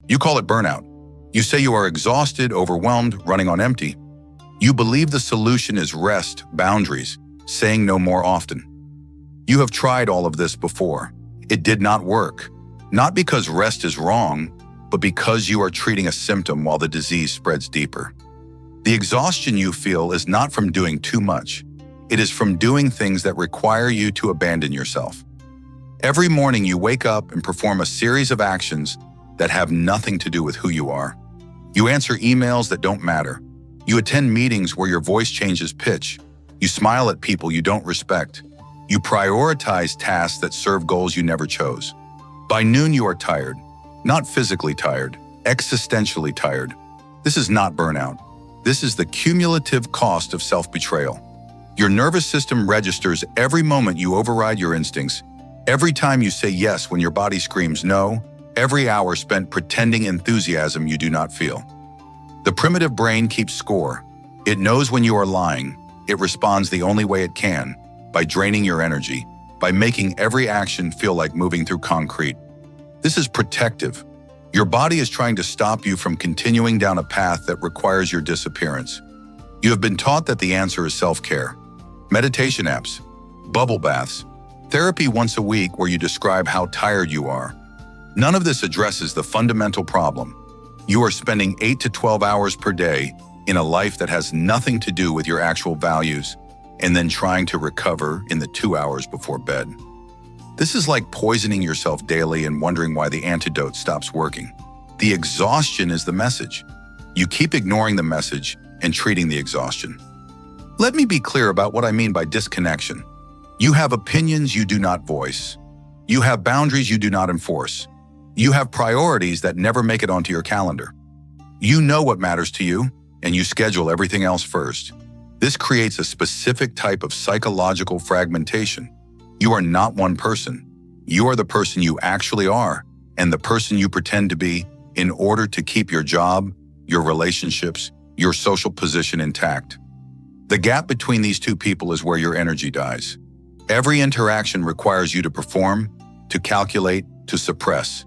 You call it burnout. You say you are exhausted, overwhelmed, running on empty. You believe the solution is rest, boundaries, saying no more often. You have tried all of this before. It did not work. Not because rest is wrong, but because you are treating a symptom while the disease spreads deeper. The exhaustion you feel is not from doing too much. It is from doing things that require you to abandon yourself. Every morning you wake up and perform a series of actions that have nothing to do with who you are. You answer emails that don't matter. You attend meetings where your voice changes pitch. You smile at people you don't respect. You prioritize tasks that serve goals you never chose. By noon you are tired. Not physically tired, existentially tired. This is not burnout. This is the cumulative cost of self-betrayal. Your nervous system registers every moment you override your instincts, every time you say yes when your body screams no, every hour spent pretending enthusiasm you do not feel. The primitive brain keeps score. It knows when you are lying. It responds the only way it can, by draining your energy, by making every action feel like moving through concrete. This is protective. Your body is trying to stop you from continuing down a path that requires your disappearance. You have been taught that the answer is self-care. Meditation apps, bubble baths, therapy once a week where you describe how tired you are. None of this addresses the fundamental problem. You are spending 8 to 12 hours per day in a life that has nothing to do with your actual values, and then trying to recover in the 2 hours before bed. This is like poisoning yourself daily and wondering why the antidote stops working. The exhaustion is the message. You keep ignoring the message and treating the exhaustion. Let me be clear about what I mean by disconnection. You have opinions you do not voice. You have boundaries you do not enforce. You have priorities that never make it onto your calendar. You know what matters to you, and you schedule everything else first. This creates a specific type of psychological fragmentation. You are not one person. You are the person you actually are, and the person you pretend to be in order to keep your job, your relationships, your social position intact. The gap between these two people is where your energy dies. Every interaction requires you to perform, to calculate, to suppress.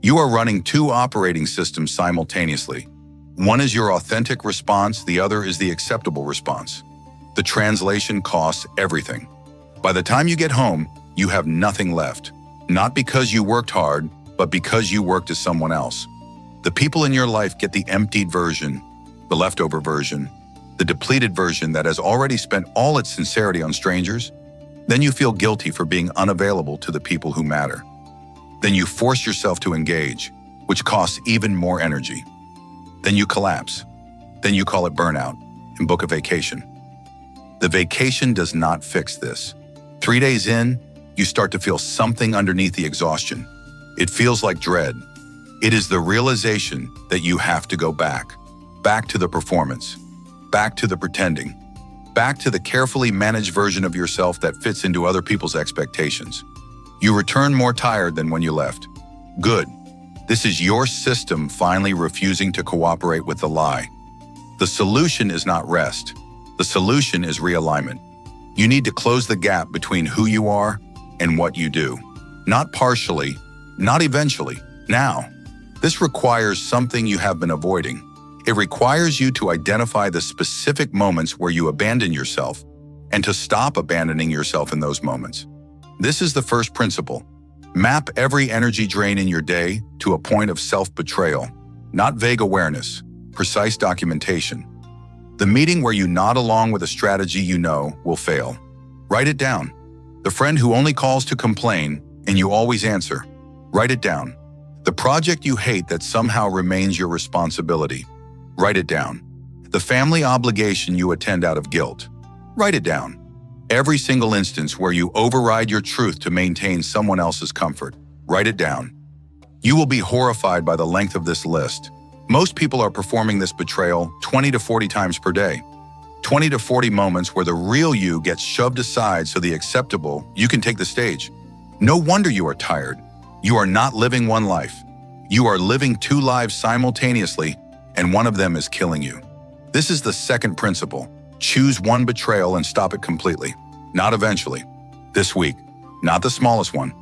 You are running two operating systems simultaneously. One is your authentic response, the other is the acceptable response. The translation costs everything. By the time you get home, you have nothing left. Not because you worked hard, but because you worked as someone else. The people in your life get the emptied version, the leftover version, the depleted version that has already spent all its sincerity on strangers. Then you feel guilty for being unavailable to the people who matter. Then you force yourself to engage, which costs even more energy. Then you collapse. Then you call it burnout and book a vacation. The vacation does not fix this. 3 days in, you start to feel something underneath the exhaustion. It feels like dread. It is the realization that you have to go back to the performance, back to the pretending, back to the carefully managed version of yourself that fits into other people's expectations. You return more tired than when you left. Good. This is your system finally refusing to cooperate with the lie. The solution is not rest. The solution is realignment. You need to close the gap between who you are and what you do. Not partially, not eventually, now. This requires something you have been avoiding. It requires you to identify the specific moments where you abandon yourself and to stop abandoning yourself in those moments. This is the first principle. Map every energy drain in your day to a point of self-betrayal, not vague awareness, precise documentation. The meeting where you nod along with a strategy you know will fail. Write it down. The friend who only calls to complain and you always answer. Write it down. The project you hate that somehow remains your responsibility. Write it down. The family obligation you attend out of guilt. Write it down. Every single instance where you override your truth to maintain someone else's comfort. Write it down. You will be horrified by the length of this list. Most people are performing this betrayal 20 to 40 times per day. 20 to 40 moments where the real you gets shoved aside so the acceptable you can take the stage. No wonder you are tired. You are not living one life. You are living two lives simultaneously, and one of them is killing you. This is the second principle. Choose one betrayal and stop it completely. Not eventually. This week. Not the smallest one.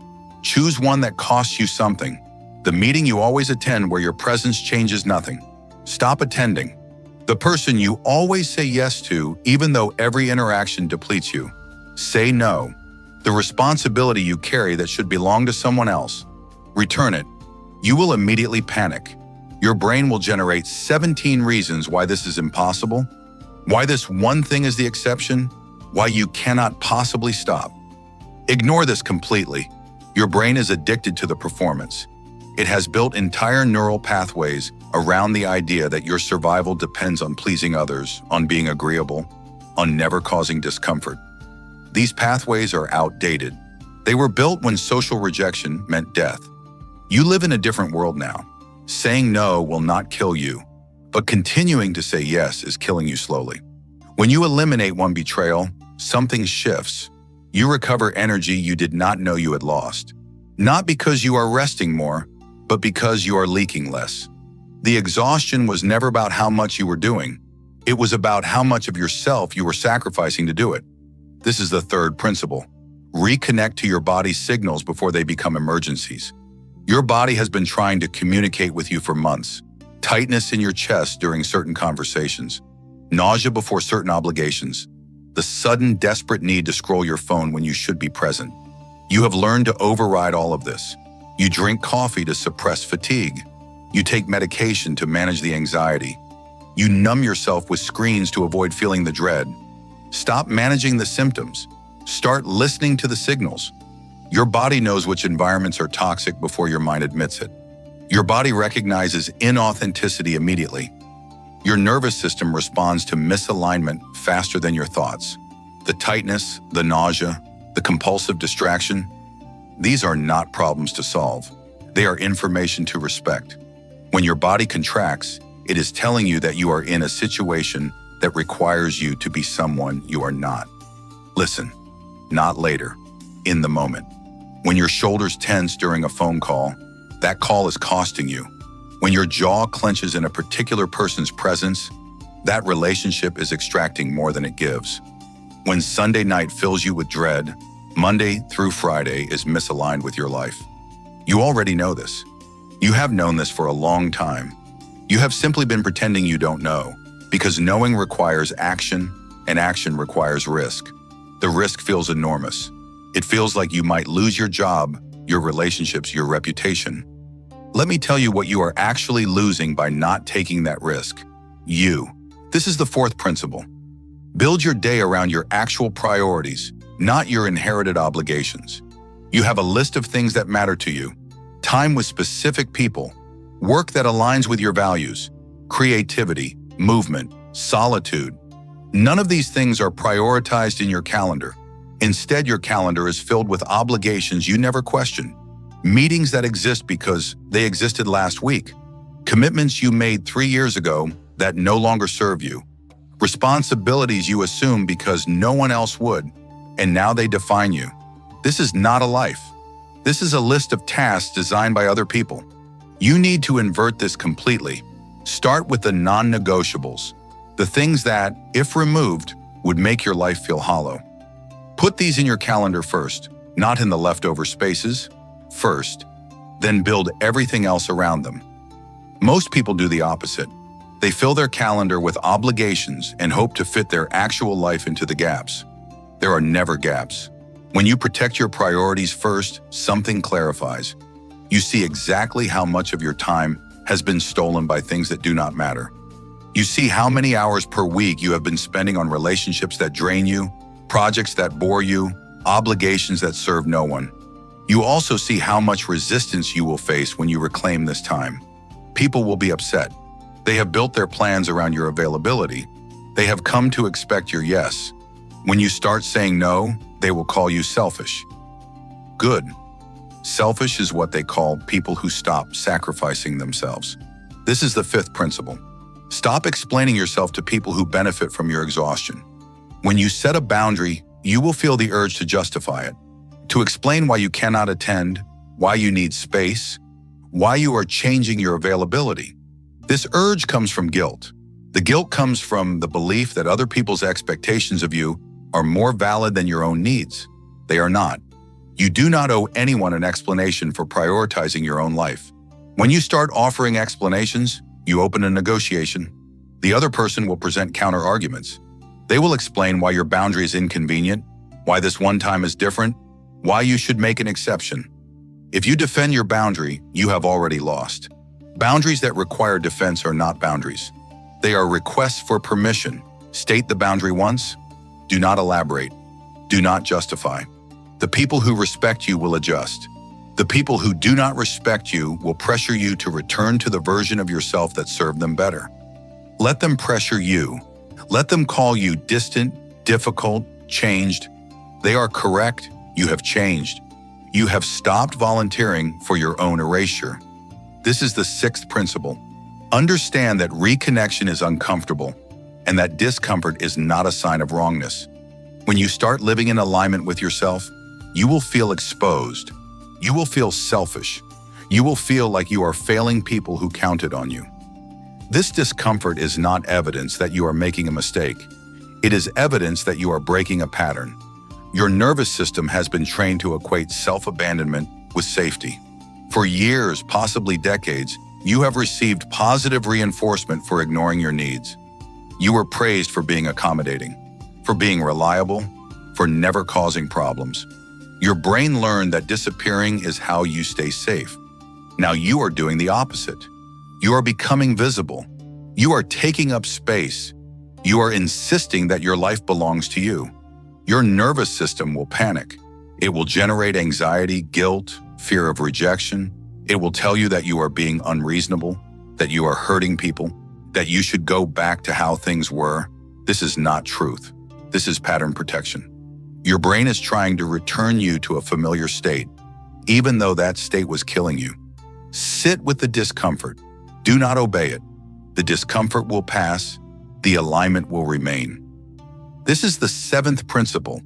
Choose one that costs you something. The meeting you always attend where your presence changes nothing. Stop attending. The person you always say yes to, even though every interaction depletes you. Say no. The responsibility you carry that should belong to someone else. Return it. You will immediately panic. Your brain will generate 17 reasons why this is impossible, why this one thing is the exception, why you cannot possibly stop. Ignore this completely. Your brain is addicted to the performance. It has built entire neural pathways around the idea that your survival depends on pleasing others, on being agreeable, on never causing discomfort. These pathways are outdated. They were built when social rejection meant death. You live in a different world now. Saying no will not kill you, but continuing to say yes is killing you slowly. When you eliminate one betrayal, something shifts. You recover energy you did not know you had lost. Not because you are resting more, but because you are leaking less. The exhaustion was never about how much you were doing. It was about how much of yourself you were sacrificing to do it. This is the third principle. Reconnect to your body's signals before they become emergencies. Your body has been trying to communicate with you for months. Tightness in your chest during certain conversations. Nausea before certain obligations. The sudden, desperate need to scroll your phone when you should be present. You have learned to override all of this. You drink coffee to suppress fatigue. You take medication to manage the anxiety. You numb yourself with screens to avoid feeling the dread. Stop managing the symptoms. Start listening to the signals. Your body knows which environments are toxic before your mind admits it. Your body recognizes inauthenticity immediately. Your nervous system responds to misalignment faster than your thoughts. The tightness, the nausea, the compulsive distraction, these are not problems to solve. They are information to respect. When your body contracts, it is telling you that you are in a situation that requires you to be someone you are not. Listen, not later, in the moment. When your shoulders tense during a phone call, that call is costing you. When your jaw clenches in a particular person's presence, that relationship is extracting more than it gives. When Sunday night fills you with dread, Monday through Friday is misaligned with your life. You already know this. You have known this for a long time. You have simply been pretending you don't know, because knowing requires action, and action requires risk. The risk feels enormous. It feels like you might lose your job, your relationships, your reputation. Let me tell you what you are actually losing by not taking that risk. You. This is the fourth principle. Build your day around your actual priorities, not your inherited obligations. You have a list of things that matter to you. Time with specific people, work that aligns with your values, creativity, movement, solitude. None of these things are prioritized in your calendar. Instead, your calendar is filled with obligations you never question. Meetings that exist because they existed last week. Commitments you made 3 years ago that no longer serve you. Responsibilities you assume because no one else would, and now they define you. This is not a life. This is a list of tasks designed by other people. You need to invert this completely. Start with the non-negotiables, the things that, if removed, would make your life feel hollow. Put these in your calendar first, not in the leftover spaces. First, then build everything else around them. Most people do the opposite. They fill their calendar with obligations and hope to fit their actual life into the gaps. There are never gaps. When you protect your priorities first, something clarifies. You see exactly how much of your time has been stolen by things that do not matter. You see how many hours per week you have been spending on relationships that drain you, projects that bore you, obligations that serve no one. You also see how much resistance you will face when you reclaim this time. People will be upset. They have built their plans around your availability. They have come to expect your yes. When you start saying no, they will call you selfish. Good. Selfish is what they call people who stop sacrificing themselves. This is the fifth principle. Stop explaining yourself to people who benefit from your exhaustion. When you set a boundary, you will feel the urge to justify it, to explain why you cannot attend, why you need space, why you are changing your availability. This urge comes from guilt. The guilt comes from the belief that other people's expectations of you are more valid than your own needs. They are not. You do not owe anyone an explanation for prioritizing your own life. When you start offering explanations, you open a negotiation. The other person will present counter-arguments. They will explain why your boundary is inconvenient, why this one time is different, why you should make an exception. If you defend your boundary, you have already lost. Boundaries that require defense are not boundaries. They are requests for permission. State the boundary once. Do not elaborate. Do not justify. The people who respect you will adjust. The people who do not respect you will pressure you to return to the version of yourself that served them better. Let them pressure you. Let them call you distant, difficult, changed. They are correct. You have changed. You have stopped volunteering for your own erasure. This is the sixth principle. Understand that reconnection is uncomfortable and that discomfort is not a sign of wrongness. When you start living in alignment with yourself, you will feel exposed. You will feel selfish. You will feel like you are failing people who counted on you. This discomfort is not evidence that you are making a mistake. It is evidence that you are breaking a pattern. Your nervous system has been trained to equate self-abandonment with safety. For years, possibly decades, you have received positive reinforcement for ignoring your needs. You were praised for being accommodating, for being reliable, for never causing problems. Your brain learned that disappearing is how you stay safe. Now you are doing the opposite. You are becoming visible. You are taking up space. You are insisting that your life belongs to you. Your nervous system will panic. It will generate anxiety, guilt, fear of rejection. It will tell you that you are being unreasonable, that you are hurting people, that you should go back to how things were. This is not truth. This is pattern protection. Your brain is trying to return you to a familiar state, even though that state was killing you. Sit with the discomfort. Do not obey it. The discomfort will pass. The alignment will remain. This is the seventh principle.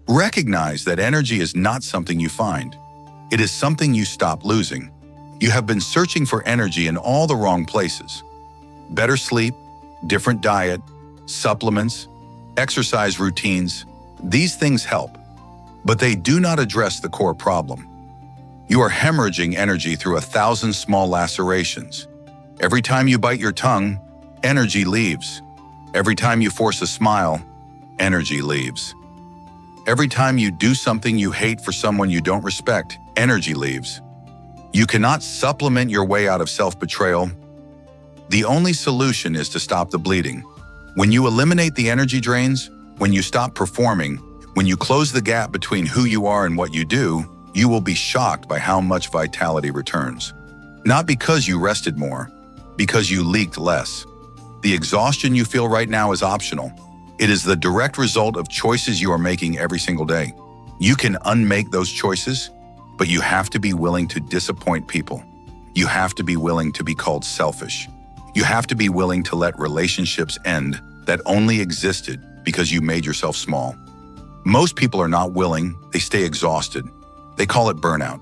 Recognize that energy is not something you find. It is something you stop losing. You have been searching for energy in all the wrong places. Better sleep, different diet, supplements, exercise routines. These things help, but they do not address the core problem. You are hemorrhaging energy through 1,000 small lacerations. Every time you bite your tongue, energy leaves. Every time you force a smile, energy leaves. Every time you do something you hate for someone you don't respect, energy leaves. You cannot supplement your way out of self-betrayal. The only solution is to stop the bleeding. When you eliminate the energy drains, when you stop performing, when you close the gap between who you are and what you do, you will be shocked by how much vitality returns. Not because you rested more, because you leaked less. The exhaustion you feel right now is optional. It is the direct result of choices you are making every single day. You can unmake those choices, but you have to be willing to disappoint people. You have to be willing to be called selfish. You have to be willing to let relationships end that only existed because you made yourself small. Most people are not willing, they stay exhausted. They call it burnout.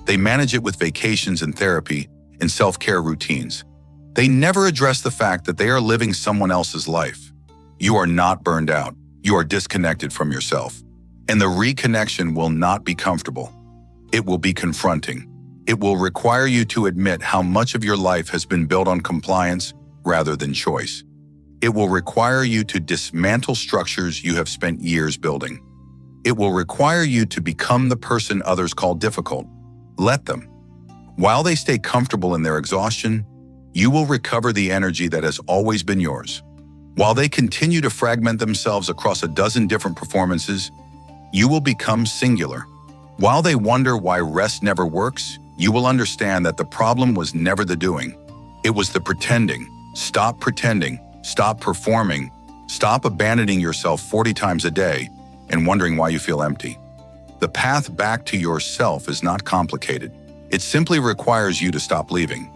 They manage it with vacations and therapy and self-care routines. They never address the fact that they are living someone else's life. You are not burned out. You are disconnected from yourself. And the reconnection will not be comfortable. It will be confronting. It will require you to admit how much of your life has been built on compliance rather than choice. It will require you to dismantle structures you have spent years building. It will require you to become the person others call difficult. Let them. While they stay comfortable in their exhaustion, you will recover the energy that has always been yours. While they continue to fragment themselves across a dozen different performances, you will become singular. While they wonder why rest never works, you will understand that the problem was never the doing. It was the pretending. Stop pretending. Stop performing. Stop abandoning yourself 40 times a day and wondering why you feel empty. The path back to yourself is not complicated. It simply requires you to stop leaving.